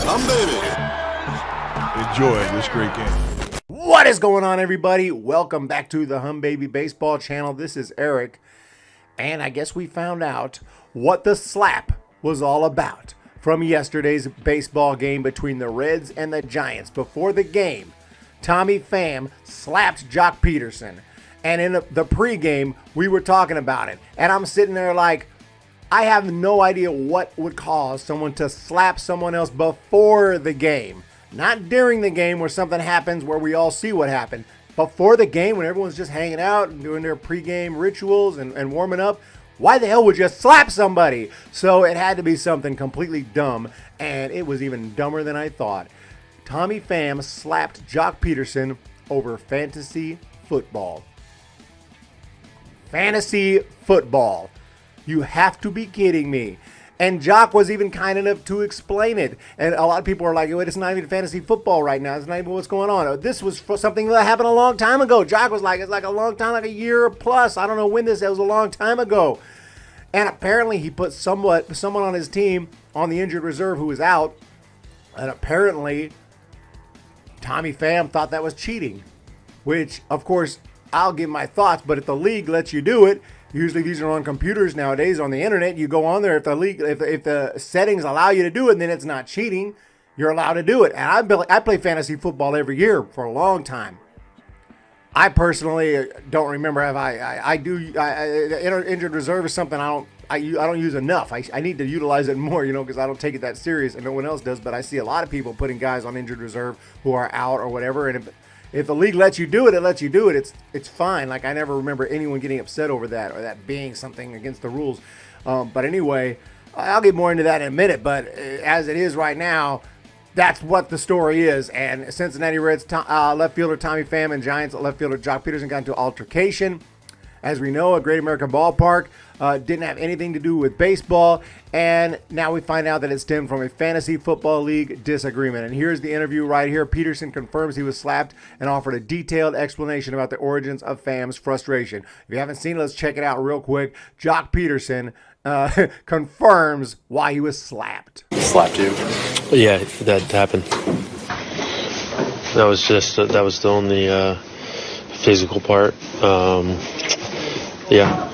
baby. Enjoy this great game. What is going on, everybody? Welcome back to the Humm Baby Baseball channel. This is Eric, and I guess we found out what the slap was all about from yesterday's baseball game between the Reds and the Giants. Before the game, Tommy Pham slapped Joc Pederson, and in the pregame, we were talking about it, and I'm sitting there like, I have no idea what would cause someone to slap someone else before the game. Not during the game where something happens where we all see what happened. Before the game when everyone's just hanging out and doing their pregame rituals and warming up, why the hell would you slap somebody? So it had to be something completely dumb, and it was even dumber than I thought. Tommy Pham slapped Joc Pederson over fantasy football. Fantasy football. You have to be kidding me. And Joc was even kind enough to explain it. And a lot of people are like, wait, it's not even fantasy football right now. It's not even what's going on. This was for something that happened a long time ago. Joc was like, it's like a long time, like a year plus. I don't know when this was a long time ago. And apparently he put someone on his team on the injured reserve who was out. And apparently Tommy Pham thought that was cheating. Which, of course, I'll give my thoughts. But if the league lets you do it, usually these are on computers nowadays, on the internet. You go on there. If the settings allow you to do it, then it's not cheating. You're allowed to do it. And I play fantasy football every year for a long time. I personally don't remember if injured reserve is something I don't use enough. I need to utilize it more, because I don't take it that serious, and no one else does. But I see a lot of people putting guys on injured reserve who are out or whatever, and if the league lets you do it, it lets you do it. It's fine. Like, I never remember anyone getting upset over that or that being something against the rules. But anyway, I'll get more into that in a minute. But as it is right now, that's what the story is. And Cincinnati Reds left fielder Tommy Pham and Giants left fielder Joc Pederson got into altercation. As we know, a Great American Ballpark didn't have anything to do with baseball. And now we find out that it stemmed from a fantasy football league disagreement. And here's the interview right here. Pederson confirms he was slapped and offered a detailed explanation about the origins of Pham's frustration. If you haven't seen it, let's check it out real quick. Joc Pederson confirms why he was slapped. Slapped you? Yeah, that happened. That was the only physical part. Yeah.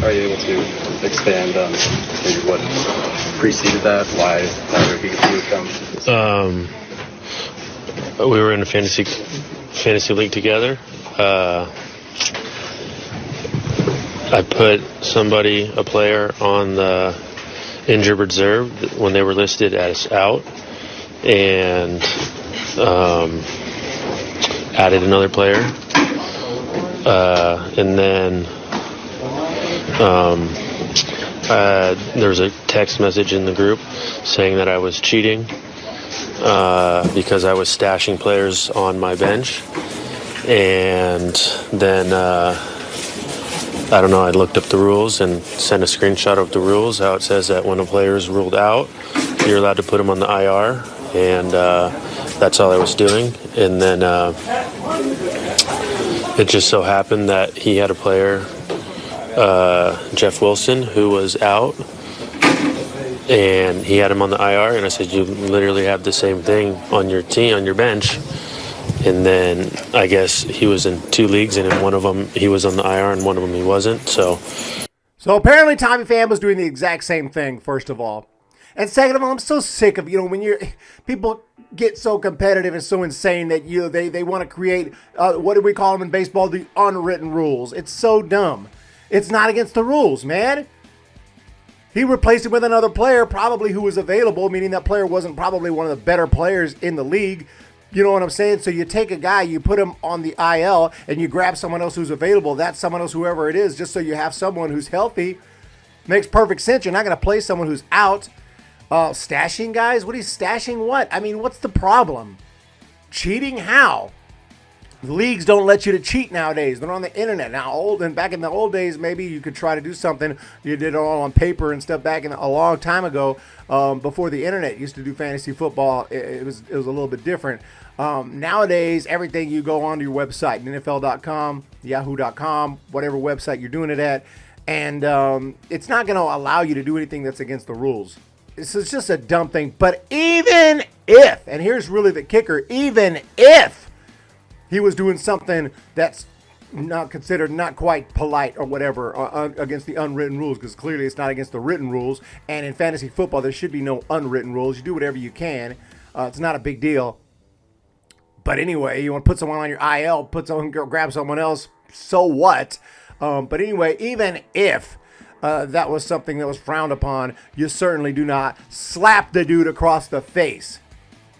Are you able to expand on maybe what preceded that? Why he could come? We were in a fantasy league together. I put a player on the injured reserve when they were listed as out, and added another player, and then there was a text message in the group saying that I was cheating because I was stashing players on my bench. And then I don't know, I looked up the rules and sent a screenshot of the rules, how it says that when a player is ruled out, you're allowed to put him on the IR, and that's all I was doing. And then it just so happened that he had a player, Jeff Wilson, who was out, and he had him on the IR, and I said, you literally have the same thing on your team, on your bench. And then I guess he was in two leagues, and in one of them he was on the IR, and one of them he wasn't. So apparently Tommy Pham was doing the exact same thing, first of all. And second of all, I'm so sick of, when people get so competitive and so insane that they want to create, what do we call them in baseball, the unwritten rules. It's so dumb. It's not against the rules, man. He replaced him with another player, probably who was available, meaning that player wasn't probably one of the better players in the league. You know what I'm saying? So you take a guy, you put him on the IL, and you grab someone else who's available. That's someone else, whoever it is, just so you have someone who's healthy. Makes perfect sense. You're not going to play someone who's out. Stashing guys? What are you stashing? What? I mean, what's the problem? Cheating? How? The leagues don't let you to cheat nowadays. They're on the internet now. Back in the old days, maybe you could try to do something. You did it all on paper and stuff back in a long time ago, before the internet used to do fantasy football. It was a little bit different. Nowadays, everything, you go onto your website, NFL.com, Yahoo.com, whatever website you're doing it at, and it's not going to allow you to do anything that's against the rules. this is just a dumb thing. But even if, and here's really the kicker, even if he was doing something that's not considered not quite polite or whatever against the unwritten rules, because clearly it's not against the written rules. And in fantasy football, there should be no unwritten rules. You do whatever you can. It's not a big deal. But anyway, you want to put someone on your IL, grab someone else, so what? But anyway, even if that was something that was frowned upon, you certainly do not slap the dude across the face,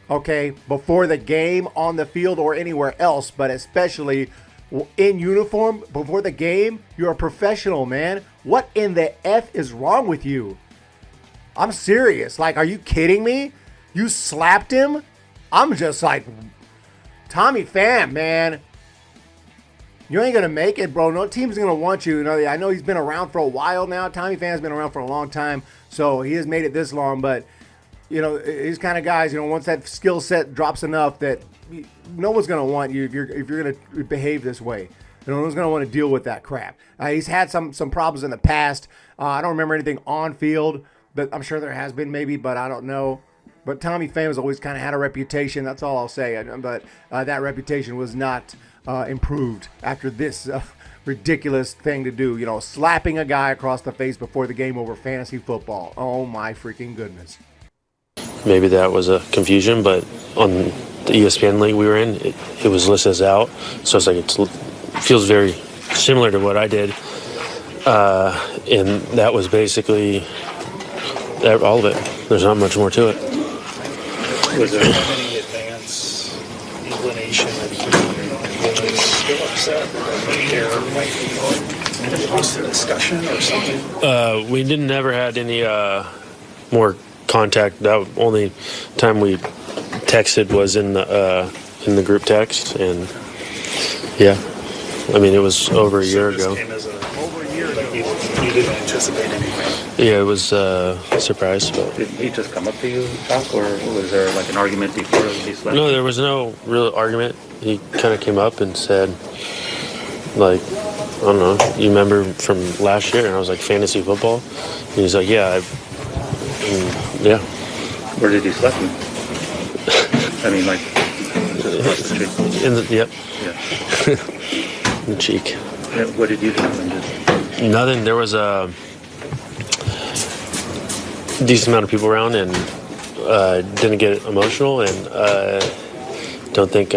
okay, before the game, on the field, or anywhere else, but especially in uniform before the game. You're a professional, man. What in the F is wrong with you? I'm serious. Like, are you kidding me? You slapped him? I'm just like, Tommy Pham, man. You ain't going to make it, bro. No team's going to want you. I know he's been around for a while now. Tommy Pham's been around for a long time, so he has made it this long. But, these kind of guys, once that skill set drops enough that no one's going to want you if you're going to behave this way. No one's going to want to deal with that crap. He's had some problems in the past. I don't remember anything on field, but I'm sure there has been maybe, but I don't know. But Tommy Pham has always kind of had a reputation. That's all I'll say. But that reputation was not improved after this ridiculous thing to do. Slapping a guy across the face before the game over fantasy football. Oh, my freaking goodness. Maybe that was a confusion, but on the ESPN league we were in, it was listed as out. So it's like it feels very similar to what I did. And that was basically all of it. There's not much more to it. Was there any advance inclination that he was still upset or there might be a discussion or something? We never had any more contact. The only time we texted was in the group text, and yeah, I mean it was over a year ago. Over a year ago. You didn't anticipate anything. Yeah, it was a surprise. But did he just come up to you, talk, or was there like an argument before he left? No, there was no real argument. He kind of came up and said, like, I don't know, you remember from last year? And I was like, fantasy football? And he's like, yeah, yeah. Where did he slap him? I mean, like, just across the street. Yep. Yeah. In the cheek. Yeah, what did you do? Nothing. There was a decent amount of people around, and didn't get emotional, and don't think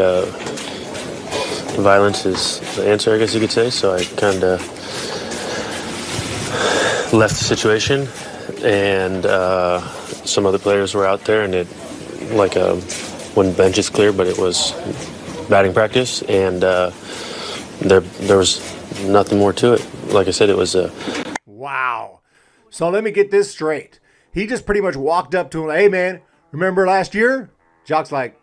violence is the answer, I guess you could say. So I kind of left the situation, and some other players were out there, and it when bench is clear, but it was batting practice, and there was nothing more to it. Like I said, it was a... Wow. So let me get this straight. He just pretty much walked up to him, hey, man, remember last year? Joc's like,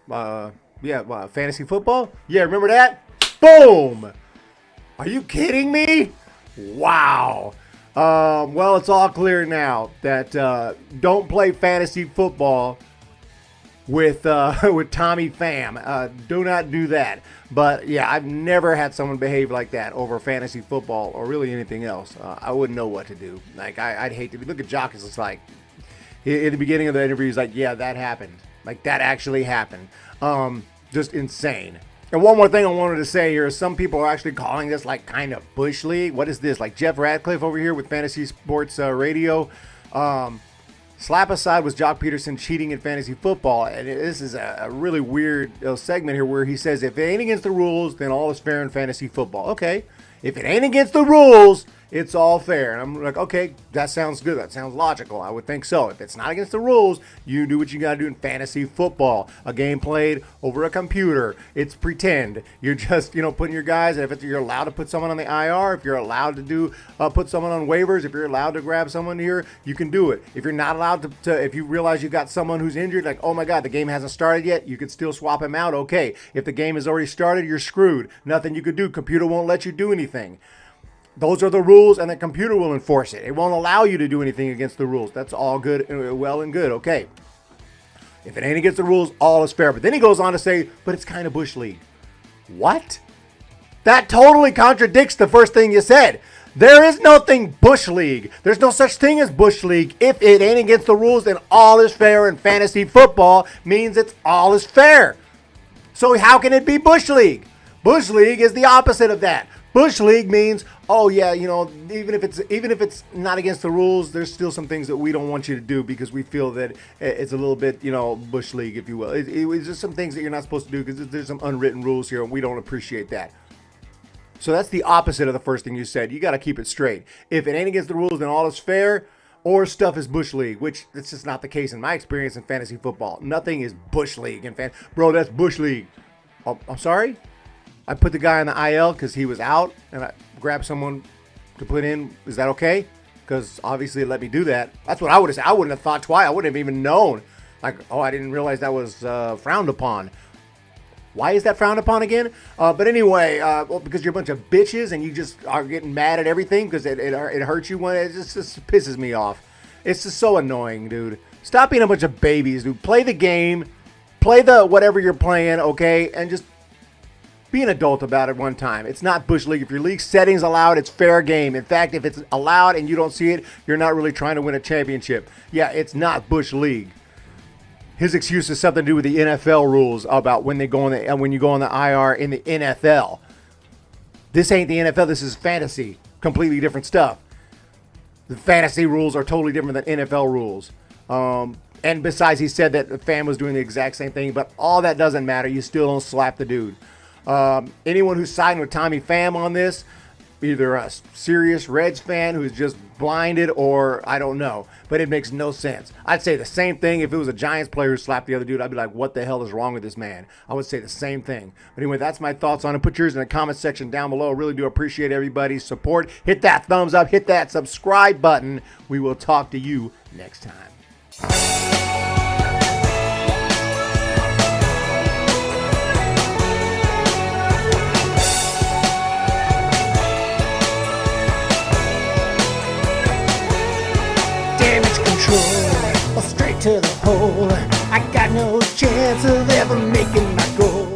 fantasy football? Yeah, remember that? Boom! Are you kidding me? Wow. Well, it's all clear now that don't play fantasy football with Tommy Pham. Do not do that. But yeah, I've never had someone behave like that over fantasy football or really anything else. I wouldn't know what to do. Like I'd hate to look at Joc. It's like in the beginning of the interview, he's like, "Yeah, that happened. Like that actually happened. Just insane." And one more thing I wanted to say here is some people are actually calling this like kind of Bush League. What is this? Like Jeff Radcliffe over here with Fantasy Sports Radio. Slap aside was Joc Pederson cheating in fantasy football. And this is a really weird segment here where he says, if it ain't against the rules, then all is fair in fantasy football. Okay. If it ain't against the rules, it's all fair. And I'm like, okay, that sounds good. That sounds logical. I would think so. If it's not against the rules, you do what you got to do in fantasy football. A game played over a computer. It's pretend. You're just, putting your guys, if you're allowed to put someone on the IR, if you're allowed to do, put someone on waivers, if you're allowed to grab someone here, you can do it. If you're not allowed to if you realize you got someone who's injured, like, oh my God, the game hasn't started yet, you could still swap him out. Okay. If the game has already started, you're screwed. Nothing you could do. Computer won't let you do anything. Those are the rules, and the computer will enforce it. It won't allow you to do anything against the rules. That's all good, well and good. Okay. If it ain't against the rules, all is fair. But then he goes on to say, but it's kind of Bush League. What? That totally contradicts the first thing you said. There is nothing Bush League. There's no such thing as Bush League. If it ain't against the rules, then all is fair, and fantasy football means it's all is fair. So how can it be Bush League? Bush League is the opposite of that. Bush League means, oh yeah, even if it's not against the rules, there's still some things that we don't want you to do because we feel that it's a little bit, Bush League, if you will. It's just some things that you're not supposed to do because there's some unwritten rules here, and we don't appreciate that. So that's the opposite of the first thing you said. You got to keep it straight. If it ain't against the rules, then all is fair, or stuff is Bush League, which that's just not the case in my experience in fantasy football. Nothing is Bush League in bro. That's Bush League. Oh, I'm sorry. I put the guy on the IL because he was out, and I grabbed someone to put in. Is that okay? Because obviously it let me do that. That's what I would have said. I wouldn't have thought twice. I wouldn't have even known. Like, oh, I didn't realize that was frowned upon. Why is that frowned upon again? But anyway, because you're a bunch of bitches and you just are getting mad at everything because it hurts you when it just pisses me off. It's just so annoying, dude. Stop being a bunch of babies, dude. Play the game. Play the whatever you're playing, okay? And just be an adult about it one time. It's not Bush League. If your league settings allowed, it's fair game. In fact, if it's allowed and you don't see it, you're not really trying to win a championship. Yeah, it's not Bush League. His excuse is something to do with the NFL rules about when you go on the IR in the NFL. This ain't the NFL. This is fantasy. Completely different stuff. The fantasy rules are totally different than NFL rules. And besides, he said that Pham was doing the exact same thing, but all that doesn't matter. You still don't slap the dude. Anyone who's siding with Tommy Pham on this, either a serious Reds fan who's just blinded or I don't know, but it makes no sense. I'd say the same thing if it was a Giants player who slapped the other dude. I'd be like, what the hell is wrong with this man? I would say the same thing. But anyway, that's my thoughts on it. Put yours in the comment section down below. I really do appreciate everybody's support. Hit that thumbs up. Hit that subscribe button. We will talk to you next time. Straight to the hole. I got no chance of ever making my goal.